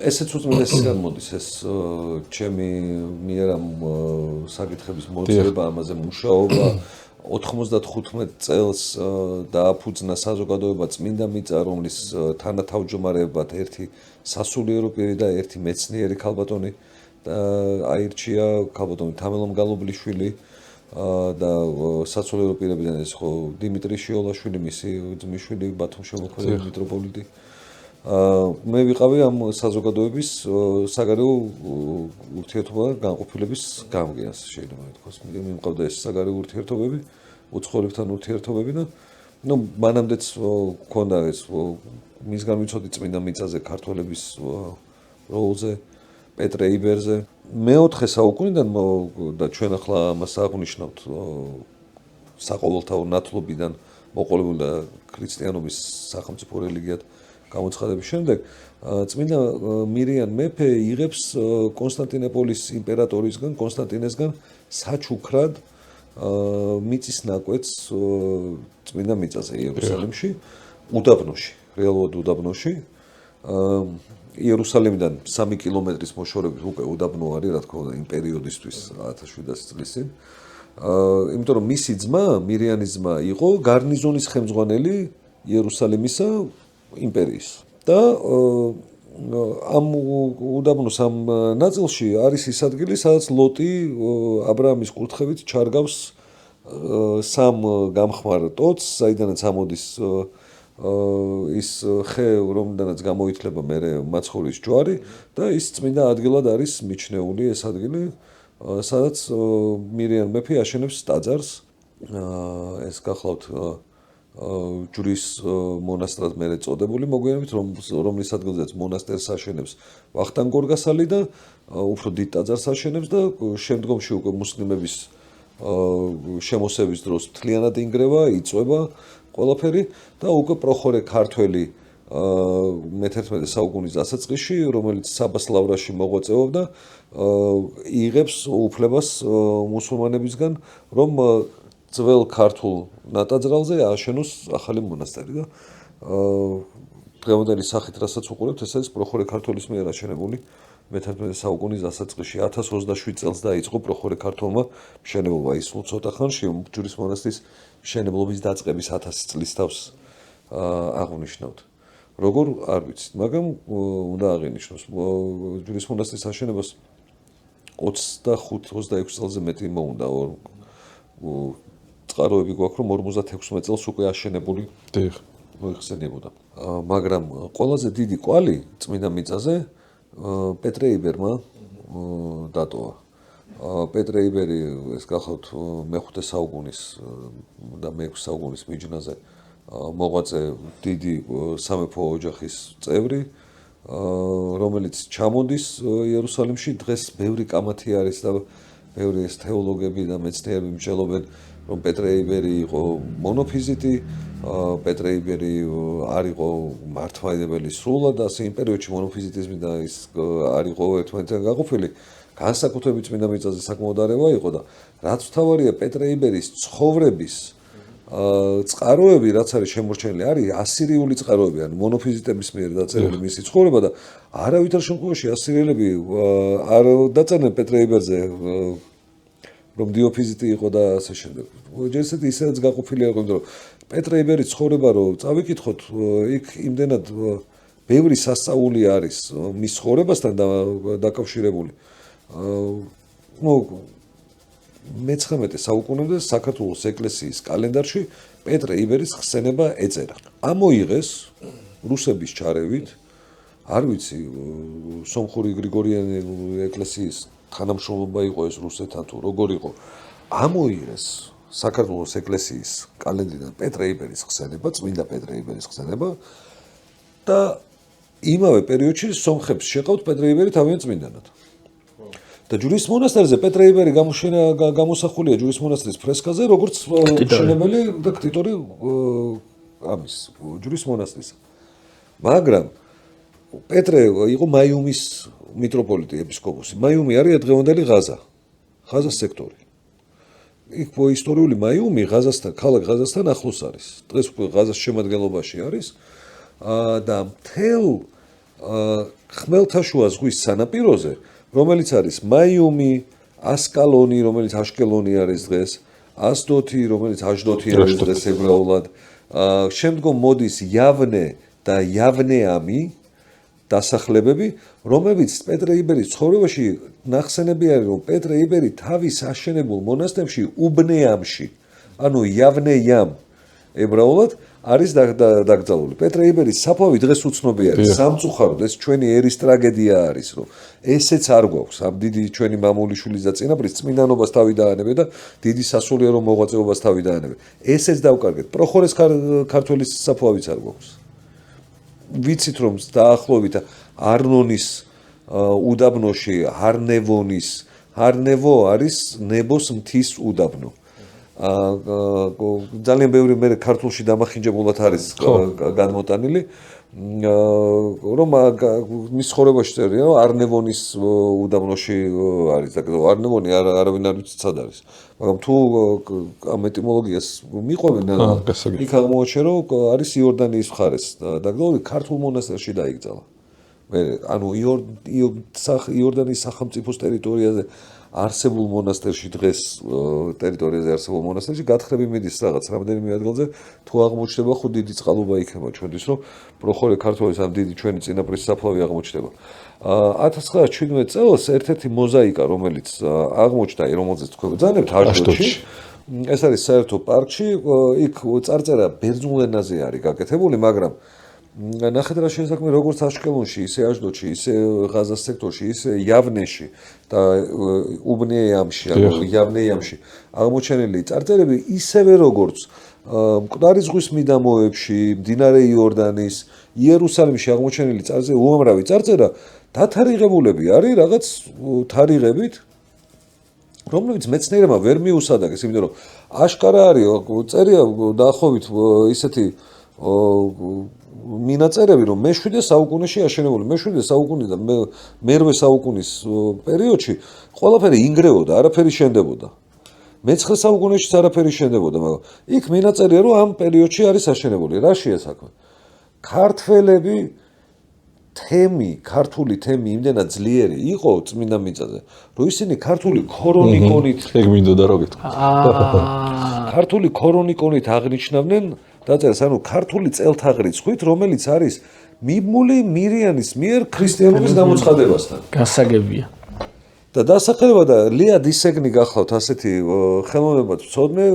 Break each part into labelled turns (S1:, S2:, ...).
S1: ესეც უწმიდესიდან მოდის ეს ჩემი მიერ ამ საკითხების მოძიება, ამაზე მუშაობა 95 წელს დააფუძნა საზოგადოება წმინდა მიწა, რომლის თანათავმჯდომარეებად ერთი სასულიერო პირი და ერთი მეცნიერი ქალბატონი აირჩია, ქალბატონი თამელო მგალობლიშვილი და სასულიერო პირებიდან ეს ხო დიმიტრი შიოლაშვილი, მისი ძმისშვილი, ბათუმშემოქმედი მიტროპოლიტი. მე ვიყავი ამ საზოგადოების საგარეო ურთიერთობათა განყოფილების გამგეას, შეიძლება ითქვას. მე მყავდა ეს საგარეო ურთიერთობები, უცხოელებთან ურთიერთობები და მანამდეც მქონდა ეს მისგან ვიცოდი წმინდა მიწაზე ქართველების როლზე, პეტრე იბერზე. მეოთხე საუკუნიდან და ჩვენ ახლა ამას აღნიშნავთ საყოველთაო ნათლობიდან მოყოლებული და ქრისტიანობის სახელმწიფო რელიგიად გამოცხადების შემდეგ წმინდა მირიან მეფე იღებს კონსტანტინოპოლის იმპერატორისგან, კონსტანტინესგან საჩუქრად მიწის ნაკვეთს წმინდა მიწაზე იერუსალიმში, უდაბნოში, რეალურად უდაბნოში. იერუსალიმიდან 3 კილომეტრის მოშორებით უკვე უდაბნო არის, რა თქმა უნდა, იმ პერიოდისთვის 1700 წლის წინ. იმიტომ რომ მისი ძმა, მირიანის ძმა იყო გარნიზონის ხელმძღვანელი იერუსალიმისა იმპერიის. და ამ უდაბნოს ამ ნაწილში არის ის ადგილი, სადაც ლოტი აბრაამის კურთხევით ჩარგავს სამ გამხმარ ტოტს, საიდანაც ამოდის ის ხე, რომლიდანაც გამოითლება მერე მაცხოვრის ჯვარი და ის წმინდა ადგილად არის მიჩნეული ეს ადგილი, სადაც მირიან მეფე აშენებს ტაძარს. ეს გახლავთ ჯვრის მონასტრად მერე წოდებული, მოგვიანებით რომლის ადგილზეც მონასტერს აშენებს ვახტანგ გორგასალი და უფრო დიდ ტაძარს აშენებს და შემდგომში უკვე მუსლიმების შემოსევის დროს მთლიანად ინგრევა, იწვება ყველაფერი და უკვე პროხორე ქართველი მე-11 საუკუნის დასაწყისში, რომელიც საბას ლავრაში მოღვაწეობდა, იღებს უფლებას მუსულმანებისგან, რომ ძველ ქართულ ნატაძრალზე ააშენოს ახალი მონასტერი და დღევანდელი სახით რასაც უყურებთ, ეს არის პროხორე ქართველის მიერ აშენებული მე-11 საუკუნის დასაწყისში 1027 წელს დაიწყო პროხორე ქართველმა მშენებლობა. ის ცოტა ხანში ჯვრის მონასტრის მშენებლობის დაწყების 1000 წლის თავს აღნიშნავთ. როგორ არ ვიცით, მაგრამ უნდა აღინიშნოს ჯვრის მონასტრის აშენებას 25-26 წელზე მეტი მოუნდა. წყაროები გვაქვს, რომ 56 წელს უკვე აშენებული მოიხსენიებოდა. მაგრამ ყველაზე დიდი კვალი წმინდა მიწაზე პეტრე იბერმა დატოვა. პეტრე იბერი ეს გახლავთ მე-5 საუკუნის და მე-6 საუკუნის მიჯნაზე მოღვაწე დიდი სამეფო ოჯახის წევრი, რომელიც ჩამოდის იერუსალიმში. დღეს ბევრი კამათი არის და ბევრი ეს თეოლოგები და მეცნიერები მსჯელობენ, რომ პეტრე იბერი იყო მონოფიზიტი, პეტრე იბერი არ იყო მართლმადიდებელი სრულად, ასე იმ პერიოდში მონოფიზიტიზმი და ის არ იყო ერთმანეთთან გაყოფილი. განსაკუთრებით წმინდა მიწაზე საკმაოდ არევა იყო და რაც მთავარია, პეტრე იბერის ცხოვრების წყაროები, რაც არის შემორჩენილი, არის ასირიული წყაროები, ანუ მონოფიზიტების მიერ დაწერილი მისი ცხოვრება და არავითარ შემთხვევაში ასირიელები არ დაწერდნენ პეტრე იბერზე, რომ დიოფიზიტი იყო და ასე შემდეგ. ჯერ ისედაც გაყოფილი იყო, იმიტომ რომ პეტრე იბერის ცხოვრება რო წავიკითხოთ, იქ იმდენად ბევრი სასწაული არის მის ცხოვრებასთან დაკავშირებული. მე-19 საუკუნემდე საქართველოს ეკლესიის კალენდარში პეტრე იბერის ხსენება ეწერა. ამოიღეს რუსების ჩარევით, არ ვიცი, სომხური გრიგორიანი ეკლესიის თანამშრომლობა იყო ეს რუსეთთან თუ როგორ იყო. ამოიღეს საქართველოს ეკლესიის კალენდრიდან პეტრე იბერის ხსენება, წმინდა პეტრე იბერის ხსენება და იმავე პერიოდში სომხებს შეყავთ პეტრე იბერი თავიანთ წმინდანად. და ჯვრის მონასტერზე პეტრე იბერი გამოსახულია ჯვრის მონასტრის ფრესკაზე, როგორც მშენებელი და ქტიტორი ამის ჯვრის მონასტრისა. მაგრამ პეტრე იყო მაიუმის მიტროპოლიტი, ეპისკოპოსი. მაიუმი არის დღევანდელი ღაზას სექტორი. იქ ისტორიული მაიუმი ღაზასთან, ქალაქ ღაზასთან ახლოს არის. დღეს უკვე ღაზას შემადგენლობაში არის და მთელ ხმელთაშუა ზღვის სანაპიროზე, რომელიც არის მაიუმი, ასკალონი, რომელიც აშკელონი არის დღეს, ასდოთი, რომელიც აჟდოთი არის დღეს ებრაულად. შემდგომ მოდის იავნე და იავნეამი დასახლებები, რომლებიც პეტრე იბერის ცხოვრებაში ნახსენები არის, რომ პეტრე იბერი თავის აშენებულ მონასტერში უბნეამში, ანუ იავნეამ ებრაულად არის დაკრძალული. პეტრე იბერის საფლავი დღეს უცნობი არის. სამწუხაროდ ეს ჩვენი ერის ტრაგედია არის, რომ ესეც არ გვაქვს. ამ დიდი ჩვენი მამულიშვილის და წინაპრის წმინდანობას თავი დაანებე და დიდი სასულიერო მოღვაწეობას თავი დაანებე. ესეც დავკარგეთ. პროხორეს ქართველის საფლავიც არ გვაქვს. ვიცით რომ დაახლოებით არნონის უდაბნოში არნევონის არნევო არის ნებოს მთის უდაბნო. ძალიან ბევრი მე ქართულში დამახინჯებულად არის გადმოტანილი რომ მის ცხოვრებაში წერია რომ არნევონის უდაბნოში არის და არნევონი არავინ არ ვიცი სად არის მაგრამ თუ ამ ეტიმოლოგიას მიყვებენ იქ აღმოაჩენ რომ არის იორდანიის მხარეს დაკრძალული ქართულ მონასტერში დაიკრძალა მე ანუ იორდანიის სახელმწიფოს ტერიტორიაზე არსებულ მონასტერში დღეს ტერიტორიაზე არსებულ მონასტერში გათხრები მიდის რაღაც რამდენიმე ადგილზე თუ აღმოჩნდება ხო დიდი წყალობა იქნება ჩვენთვის რომ პროხორე ქართველის ამ დიდი ჩვენი წინაპრის საფლავი აღმოჩნდება 1917 წელს ერთ-ერთი მოზაიკა რომელიც აღმოჩნდა რომელზეც თქვენ ბრძანებთ აჟდოთში ეს არის საერთო პარკში იქ წარწერა ბერძნულ ენაზე არის გაკეთებული მაგრამ ნახეთ რა შესაძლოა როგორც აშკელონში, ისე აჟდოთში, ისე ღაზას სექტორში, ისე იავნეში და უბნეამში, ანუ იავნეამში აღმოჩენილი წარწერები ისევე როგორც მკვდარი ზღვის მიდამოებში, მდინარე იორდანის, იერუსალიმში აღმოჩენილი წარწერა, უამრავი წარწერა დათარიღებულები არის რაღაც თარიღებით რომლებიც მეცნიერებმა ვერ მიუსადაგეს, იმიტომ რომ აშკარა არის წერია დაახლოებით ისეთი მინაწერები რომ მე-7 საუკუნეში აშენებული მე-7 საუკუნიდან მე-8 საუკუნის პერიოდში ყველაფერი ინგრეოდა, არაფერი შენდებოდა. მე-9 საუკუნეშიც არაფერი შენდებოდა, მაგრამ იქ მინაწერია რომ ამ პერიოდში არის აშენებული. რა შეასაქმე? ქართველები ქართული თემი იმდენად ძლიერი იყო წმინდა მიწაზე, რომ ისინი ქართული ქრონიკონით
S2: ეგ მინდოდა რა გითხრა.
S1: ქართული ქრონიკონით აღნიშნავდნენ დაწერეს ანუ ქართული წელთაღრიცხვით, რომელიც არის მიბმული მირიანის მიერ ქრისტიანობის გამოცხადებასთან.
S2: გასაგებია.
S1: და დასახელება და ლია დისეგნი გახლავთ ასეთი ხელოვნებად ვწოდნე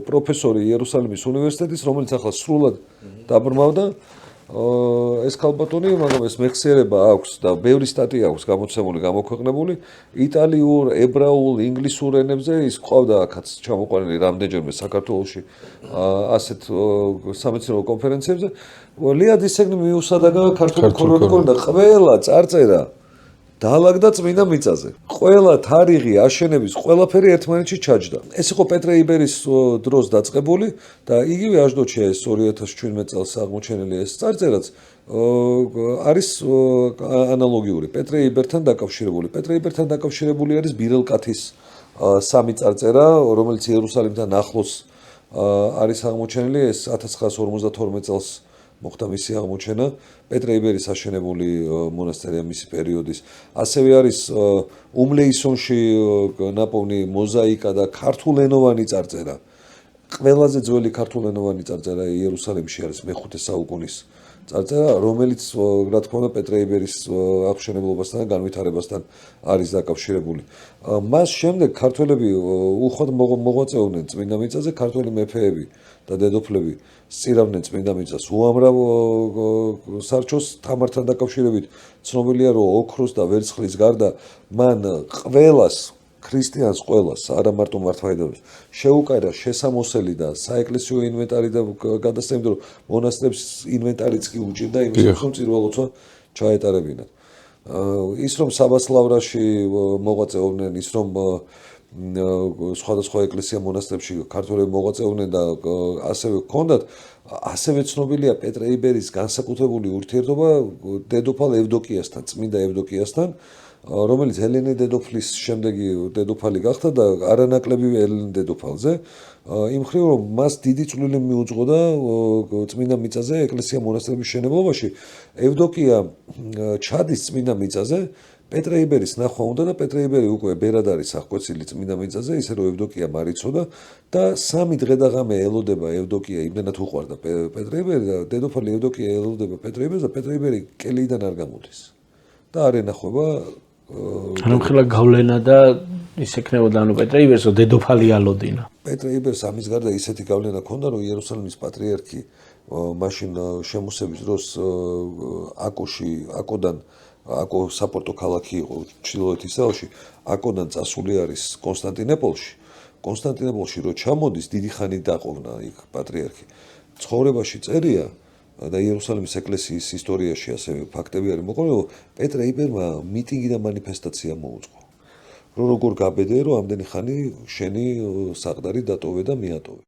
S1: პროფესორი იერუსალიმის უნივერსიტეტის, რომელიც ახლა სრულად დაბრმავდა ეს ქალბატონი, მაგრამ ეს მეხსიერება აქვს და ბევრი სტატია აქვს გამოცემული, გამოქვეყნებული იტალიურ, ებრაულ, ინგლისურ ენებზე, ის ყავდა აქაც ჩამოყვანილი რამდენჯერმე საქართველოში ასეთ სამეცნიერო კონფერენციებზე. ლია დისეგნი მიუსადაგა ქართულ ქრონიკონს და ყველა წარწერა დაალაგდა წმინდა მიწაზე. ყველა თარიღი, აშენების, ყველაფერი ერთმანეთში ჩაჯდა. ეს იყო პეტრე იბერის დროს დაწყებული და იგივე აჟდოთში ეს 2017 წელს აღმოჩენილი ეს წარწერაც არის ანალოგიური. პეტრე იბერთან დაკავშირებული. პეტრე იბერთან დაკავშირებული არის ბირელკათის სამი წარწერა, რომელიც იერუსალიმთან ახლოს არის აღმოჩენილი. ეს 1952 წელს მოხდა მისი აღმოჩენა პეტრე იბერის აშენებული მონასტერია მისი პერიოდის. ასევე არის უმლეისონში ნაპოვნი მოზაიკა და ქართულენოვანი წარწერა. ყველაზე ძველი ქართულენოვანი წარწერა იერუსალიმში არის მე-5 საუკუნის წარწერა, რომელიც რა თქმა უნდა პეტრე იბერის აღშენებლობასთან და განვითარებასთან არის დაკავშირებული. მას შემდეგ ქართველები უხვად მოღვაწეობდნენ წმინდა მიწაზე, ქართველი მეფეები და დედოფლები სწირავდნენ წმინდა მიწას. უამრავ სარჩოს თამართან დაკავშირებით ცნობილია, რომ ოქროს და ვერცხლის გარდა მან ყველას ქრისტიანს ყველას, არა მარტო მართლმადიდებლებს, შეუკარა შესამოსელი და საეკლესიო ინვენტარი და გადასცემდა, რომ მონასტრებს ინვენტარიც კი უჭირდა იმის, რომ წირვა-ლოცვა ჩაეტარებინათ. ის რომ საბასლავრაში მოღვაწეობდნენ, ის რომ სხვადასხვა ეკლესია მონასტრებში ქართველები მოღვაწეობდნენ და ასევე ჰქონდათ ასევე ცნობილია პეტრე იბერის განსაკუთრებული ურთიერთობა დედოფალ ევდოკიასთან, წმინდა ევდოკიასთან, რომელიც ელენე დედოფლის შემდეგი დედოფალი გახდა და არანაკლებივ ელენე დედოფალზე. იმ მხრივ რომ მას დიდი წვლილი მიუძღოდა წმინდა მიწაზე ეკლესია მონასტრების მშენებლობაში, ევდოკია ჩადის წმინდა მიწაზე, პეტრე იბერის ნახვა უნდა და პეტრე იბერი უკვე ბერად არის აღკვეცილი წმინდა მიწაზე, ისე რომ ევდოკია მარიცოდა და 3 დღე და ღამე ელოდება ევდოკია, იმდენად უყვარდა პეტრე იბერი და დედოფალი ევდოკია ელოდება პეტრე იბერს და პეტრე იბერი კელიდან არ გამოდის. და არ ენახება
S2: ანუ ხლა გავლენა და ის ექნებოდა ანუ პეტრე იბერს დედოფალი ალოდინა.
S1: პეტრე იბერს ამის გარდა ისეთი გავლენა ჰქონდა, რომ იერუსალიმის პატრიარქი მაშინ შემოსების დროს აკოდან აკო საპორტო ქალაქი იყო ჩრდილოეთ ისრაელში, აკოდან წასული არის კონსტანტინოპოლში. კონსტანტინოპოლში რო ჩამოდის, დიდი ხანი დაყოვნა იქ პატრიარქი. ცხოვრებაში წერია და იერუსალიმის ეკლესიის ისტორიაში ასევე ფაქტები არის მოყოლებული, რომ პეტრე იბერმა მიტინგი და მანიფესტაცია მოუწყო. რომ როგორ გაბედე, რომ ამდენი ხანი შენი საყდარი დატოვე და მიატოვე.